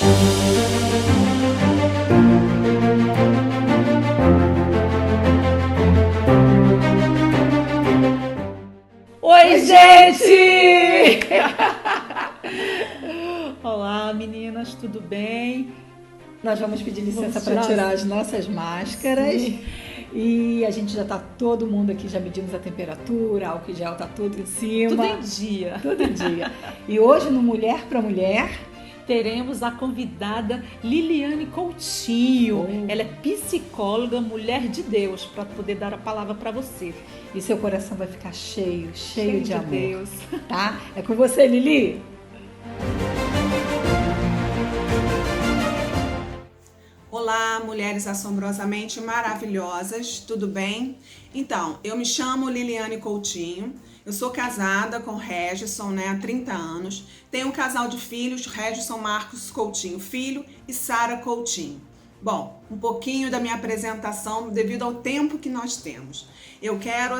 Oi, gente! Olá, meninas, tudo bem? Nós vamos pedir licença para tirar as nossas máscaras. Sim. E a gente já tá todo mundo aqui, já medimos a temperatura, álcool gel tá tudo em cima. Tudo em dia. Tudo em dia. E hoje no Mulher para Mulher teremos a convidada Liliane Coutinho. Ela é psicóloga, mulher de Deus, para poder dar a palavra para você. E seu coração vai ficar cheio de amor. Deus. Tá? É com você, Lili. Olá, mulheres assombrosamente maravilhosas, tudo bem? Então, eu me chamo Liliane Coutinho, eu sou casada com Regisson, há 30 anos, tenho um casal de filhos, Regisson Marcos Coutinho Filho e Sara Coutinho. Bom, um pouquinho da minha apresentação devido ao tempo que nós temos. Eu quero,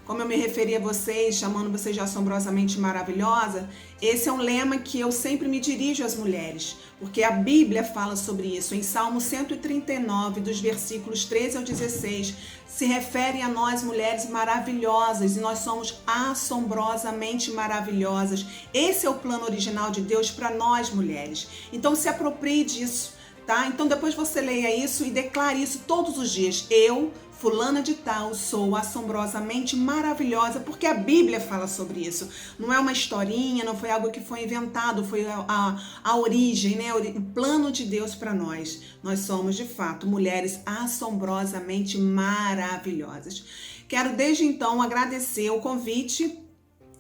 como eu me referi a vocês, chamando vocês de assombrosamente maravilhosa, esse é um lema que eu sempre me dirijo às mulheres, porque a Bíblia fala sobre isso. Em Salmo 139, dos versículos 13 ao 16, se refere a nós mulheres maravilhosas e nós somos assombrosamente maravilhosas. Esse é o plano original de Deus para nós mulheres. Então se aproprie disso. Tá? Então depois você leia isso e declare isso todos os dias. Eu, fulana de tal, sou assombrosamente maravilhosa, porque a Bíblia fala sobre isso. Não é uma historinha, não foi algo que foi inventado, foi a origem, o plano de Deus para nós. Nós somos, de fato, mulheres assombrosamente maravilhosas. Quero desde então agradecer o convite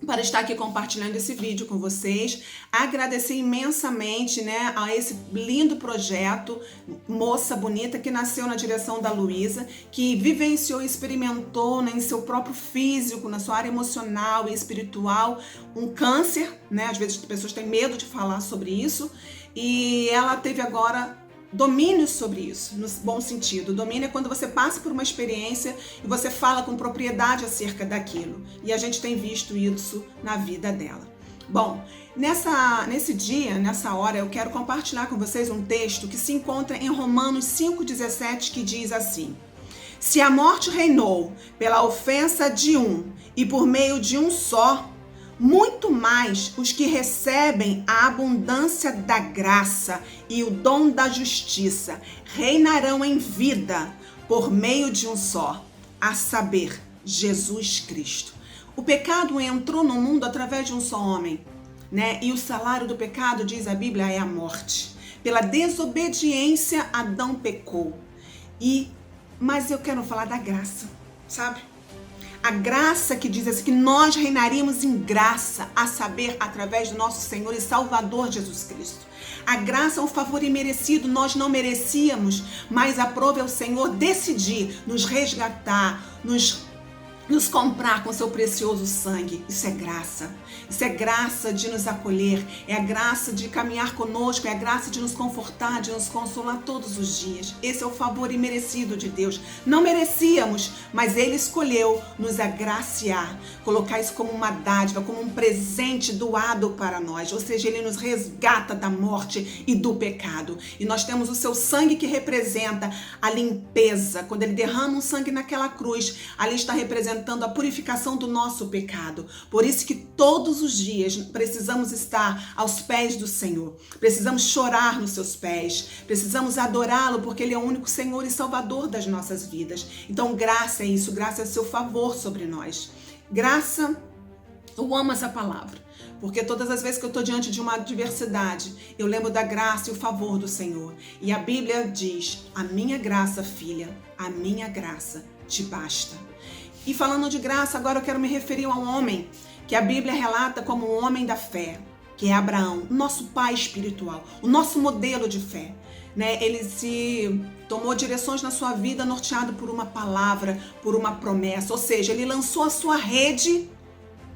para estar aqui compartilhando esse vídeo com vocês, agradecer imensamente, a esse lindo projeto, Moça Bonita, que nasceu na direção da Luísa, que vivenciou e experimentou, em seu próprio físico, na sua área emocional e espiritual, um câncer, às vezes as pessoas têm medo de falar sobre isso, e ela teve agora domínio sobre isso, no bom sentido. Domínio é quando você passa por uma experiência e você fala com propriedade acerca daquilo. E a gente tem visto isso na vida dela. Bom, nesse dia, nessa hora, eu quero compartilhar com vocês um texto que se encontra em Romanos 5,17, que diz assim: se a morte reinou pela ofensa de um e por meio de um só, muito mais os que recebem a abundância da graça e o dom da justiça reinarão em vida por meio de um só, a saber, Jesus Cristo. O pecado entrou no mundo através de um só homem, E o salário do pecado, diz a Bíblia, é a morte. Pela desobediência, Adão pecou. Mas eu quero falar da graça, sabe? A graça que diz assim, que nós reinaríamos em graça, a saber, através do nosso Senhor e Salvador Jesus Cristo. A graça é um favor imerecido, nós não merecíamos, mas aprove ao Senhor decidir nos resgatar, nos comprar com seu precioso sangue. Isso é graça. Isso é graça de nos acolher, é a graça de caminhar conosco, é a graça de nos confortar, de nos consolar todos os dias. Esse é o favor imerecido de Deus. Não merecíamos, mas Ele escolheu nos agraciar, colocar isso como uma dádiva, como um presente doado para nós. Ou seja, Ele nos resgata da morte e do pecado. E nós temos o seu sangue que representa a limpeza. Quando Ele derrama um sangue naquela cruz, ali está representando a purificação do nosso pecado. Por isso que todos os dias precisamos estar aos pés do Senhor. Precisamos chorar nos seus pés. Precisamos adorá-lo porque Ele é o único Senhor e Salvador das nossas vidas. Então graça é isso, graça é seu favor sobre nós. Graça, eu amo essa palavra. Porque todas as vezes que eu estou diante de uma adversidade, eu lembro da graça e o favor do Senhor. E a Bíblia diz, a minha graça, filha, a minha graça te basta. E falando de graça, agora eu quero me referir a um homem que a Bíblia relata como um homem da fé, que é Abraão, nosso pai espiritual, o nosso modelo de fé. Ele se tomou direções na sua vida norteado por uma palavra, por uma promessa, ou seja, ele lançou a sua rede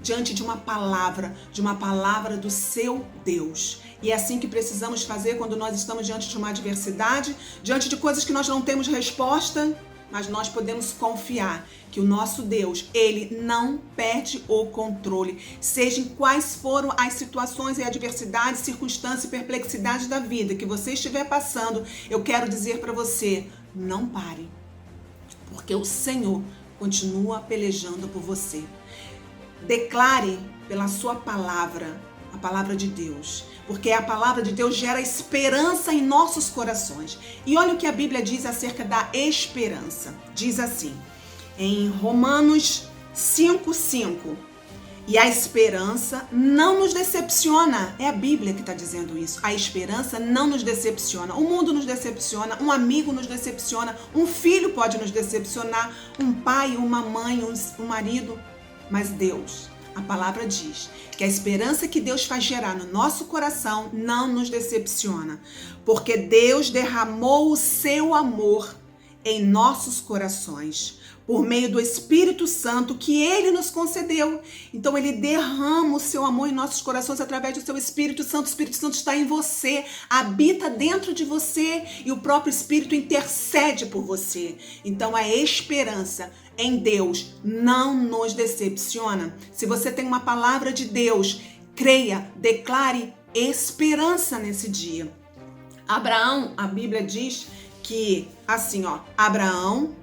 diante de uma palavra do seu Deus. E é assim que precisamos fazer quando nós estamos diante de uma adversidade, diante de coisas que nós não temos resposta. mas nós podemos confiar que o nosso Deus, ele não perde o controle. Seja em quais foram as situações e adversidades, circunstâncias e perplexidades da vida que você estiver passando, eu quero dizer para você, não pare, porque o Senhor continua pelejando por você. Declare pela sua palavra, a palavra de Deus, porque a palavra de Deus gera esperança em nossos corações. E olha o que a Bíblia diz acerca da esperança. Diz assim, em Romanos 5:5, e a esperança não nos decepciona. É a Bíblia que está dizendo isso. A esperança não nos decepciona. O mundo nos decepciona, um amigo nos decepciona, um filho pode nos decepcionar, um pai, uma mãe, um marido, mas Deus, a palavra diz que a esperança que Deus faz gerar no nosso coração não nos decepciona, porque Deus derramou o seu amor em nossos corações, por meio do Espírito Santo que Ele nos concedeu. Então Ele derrama o seu amor em nossos corações através do seu Espírito Santo. O Espírito Santo está em você, habita dentro de você e o próprio Espírito intercede por você. Então a esperança em Deus não nos decepciona. Se você tem uma palavra de Deus, creia, declare esperança nesse dia. Abraão, a Bíblia diz que, assim, Abraão,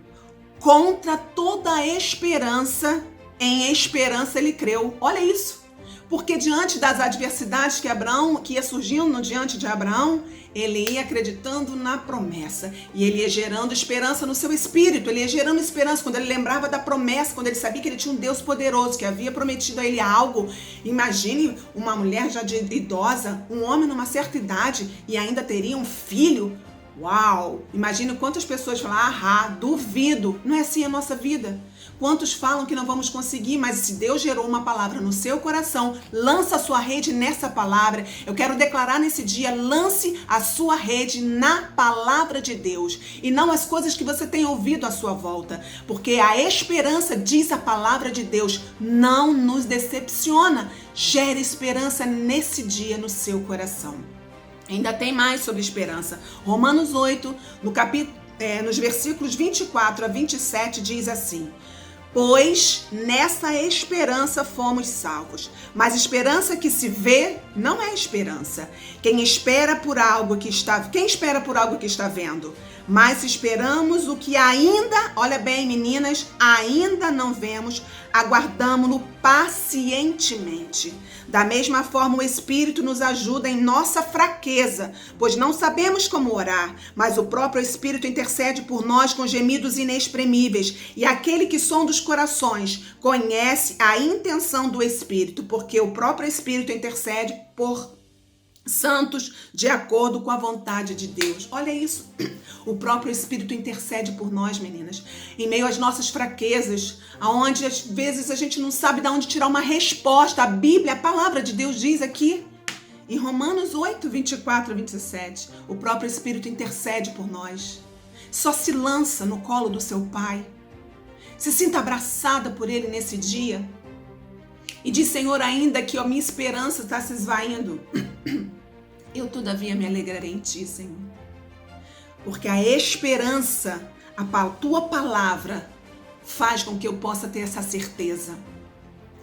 contra toda a esperança, em esperança ele creu. Olha isso. Porque diante das adversidades que ia surgindo diante de Abraão, ele ia acreditando na promessa. E ele ia gerando esperança no seu espírito. Ele ia gerando esperança quando ele lembrava da promessa, quando ele sabia que ele tinha um Deus poderoso, que havia prometido a ele algo. Imagine uma mulher já idosa, um homem numa certa idade e ainda teria um filho. Uau! Imagine quantas pessoas falam, duvido. Não é assim a nossa vida. Quantos falam que não vamos conseguir, mas se Deus gerou uma palavra no seu coração, lança a sua rede nessa palavra. Eu quero declarar nesse dia, lance a sua rede na palavra de Deus e não as coisas que você tem ouvido à sua volta, porque a esperança, diz a palavra de Deus, não nos decepciona. Gere esperança nesse dia no seu coração. Ainda tem mais sobre esperança. Romanos 8, nos versículos 24 a 27, diz assim: pois nessa esperança fomos salvos. Mas esperança que se vê não é esperança. Quem espera por algo que está vendo? Mas esperamos o que ainda, olha bem, meninas, ainda não vemos, aguardamo-lo pacientemente. Da mesma forma, o Espírito nos ajuda em nossa fraqueza, pois não sabemos como orar, mas o próprio Espírito intercede por nós com gemidos inexprimíveis. E aquele que sonda os corações conhece a intenção do Espírito, porque o próprio Espírito intercede por santos de acordo com a vontade de Deus. Olha isso. O próprio Espírito intercede por nós, meninas, em meio às nossas fraquezas, aonde às vezes a gente não sabe de onde tirar uma resposta. A Bíblia, a palavra de Deus diz aqui, em Romanos 8, 24 a 27, o próprio Espírito intercede por nós. Só se lança no colo do seu Pai. Se sinta abraçada por Ele nesse dia. E diz, Senhor, ainda que a minha esperança está se esvaindo, eu todavia me alegrarei em Ti, Senhor. Porque a esperança, a Tua palavra, faz com que eu possa ter essa certeza.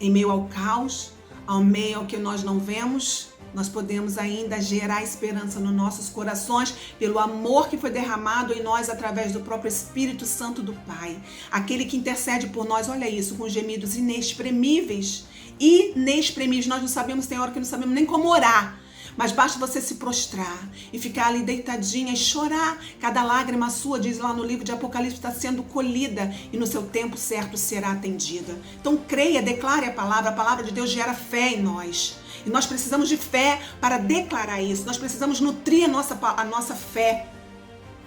Em meio ao caos, ao meio ao que nós não vemos, nós podemos ainda gerar esperança nos nossos corações pelo amor que foi derramado em nós através do próprio Espírito Santo do Pai. Aquele que intercede por nós, olha isso, com gemidos inexprimíveis. Inexprimíveis. Nós não sabemos, tem hora que não sabemos nem como orar. Mas basta você se prostrar e ficar ali deitadinha e chorar. Cada lágrima sua, diz lá no livro de Apocalipse, está sendo colhida e no seu tempo certo será atendida. Então creia, declare a palavra de Deus gera fé em nós. E nós precisamos de fé para declarar isso. Nós precisamos nutrir a nossa fé.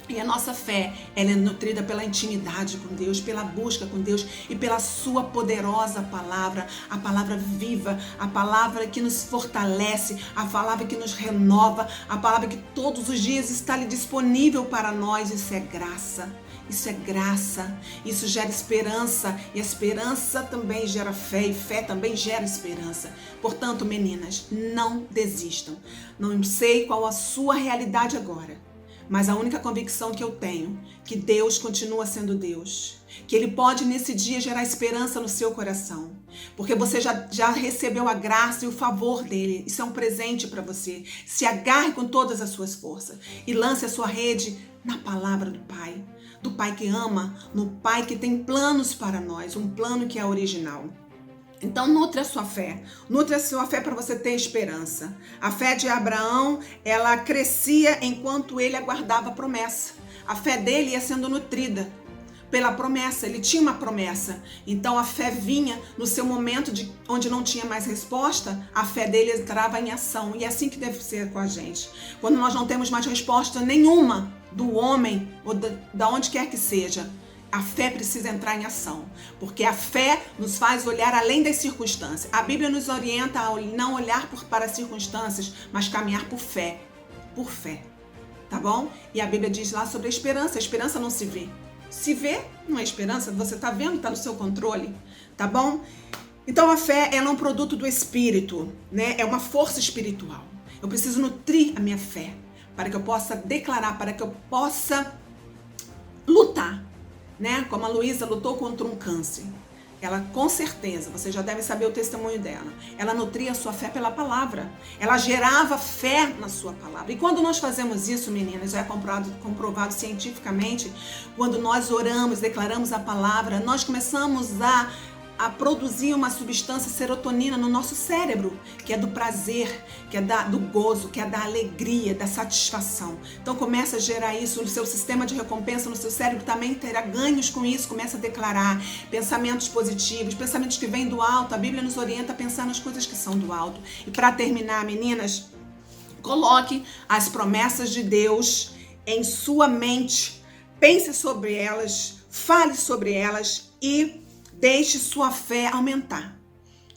E a nossa fé, ela é nutrida pela intimidade com Deus, pela busca com Deus e pela sua poderosa palavra, a palavra viva, a palavra que nos fortalece, a palavra que nos renova, a palavra que todos os dias está ali disponível para nós. Isso é graça. Isso é graça, isso gera esperança e a esperança também gera fé e fé também gera esperança. Portanto, meninas, não desistam. Não sei qual a sua realidade agora, Mas a única convicção que eu tenho, que Deus continua sendo Deus. Que Ele pode nesse dia gerar esperança no seu coração. Porque você já recebeu a graça e o favor dEle. Isso é um presente para você. Se agarre com todas as suas forças. E lance a sua rede na palavra do Pai. Do Pai que ama, no Pai que tem planos para nós. Um plano que é original. Então, nutre a sua fé para você ter esperança. A fé de Abraão, ela crescia enquanto ele aguardava a promessa. A fé dele ia sendo nutrida pela promessa, ele tinha uma promessa. Então, a fé vinha no seu momento onde não tinha mais resposta, a fé dele entrava em ação. E é assim que deve ser com a gente. Quando nós não temos mais resposta nenhuma do homem ou da onde quer que seja, a fé precisa entrar em ação, porque a fé nos faz olhar além das circunstâncias. A Bíblia nos orienta a não olhar para as circunstâncias, mas caminhar por fé, tá bom? E a Bíblia diz lá sobre a esperança não se vê. Se vê, não é esperança, você tá vendo, tá no seu controle, tá bom? Então a fé, ela é um produto do Espírito, né? É uma força espiritual. Eu preciso nutrir a minha fé, para que eu possa declarar, para que eu possa lutar. Né? Como a Luísa lutou contra um câncer. Ela, com certeza, você já deve saber o testemunho dela. Ela nutria a sua fé pela palavra. Ela gerava fé na sua palavra. E quando nós fazemos isso, meninas, já é comprovado cientificamente, quando nós oramos, declaramos a palavra, nós começamos a produzir uma substância serotonina no nosso cérebro, que é do prazer, que é do gozo, que é da alegria, da satisfação. Então começa a gerar isso no seu sistema de recompensa, no seu cérebro também terá ganhos com isso, começa a declarar pensamentos positivos, pensamentos que vêm do alto. A Bíblia nos orienta a pensar nas coisas que são do alto. E para terminar, meninas, coloque as promessas de Deus em sua mente, pense sobre elas, fale sobre elas e deixe sua fé aumentar,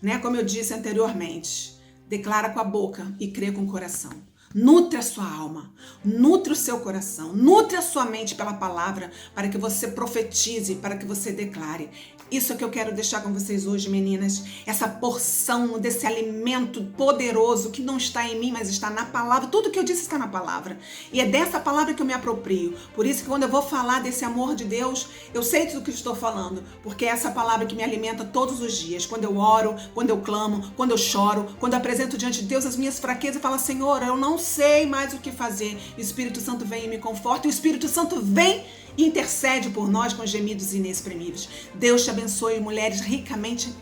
né? Como eu disse anteriormente, declara com a boca e crê com o coração. Nutre a sua alma, nutre o seu coração, nutre a sua mente pela palavra, para que você profetize, para que você declare. Isso é que eu quero deixar com vocês hoje, meninas. Essa porção desse alimento poderoso que não está em mim, mas está na palavra. Tudo que eu disse está na palavra. E é dessa palavra que eu me aproprio. Por isso que quando eu vou falar desse amor de Deus, eu sei do que estou falando. Porque é essa palavra que me alimenta todos os dias. Quando eu oro, quando eu clamo, quando eu choro, quando eu apresento diante de Deus as minhas fraquezas e falo, Senhor, eu não sei mais o que fazer. O Espírito Santo vem e me conforta. E o Espírito Santo vem e intercede por nós com gemidos inexprimíveis. Deus te abençoe, mulheres, ricamente,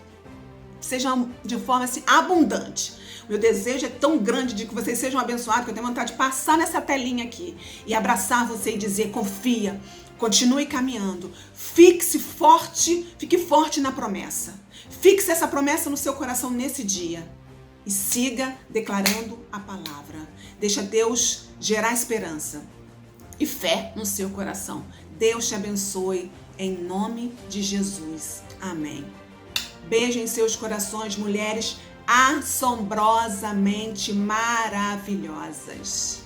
sejam de forma assim, abundante. Meu desejo é tão grande de que vocês sejam abençoados que eu tenho vontade de passar nessa telinha aqui e abraçar você e dizer, confia, continue caminhando, fique forte na promessa. Fixe essa promessa no seu coração nesse dia e siga declarando a palavra. Deixa Deus gerar esperança e fé no seu coração. Deus te abençoe em nome de Jesus. Amém. Beijo em seus corações, mulheres assombrosamente maravilhosas.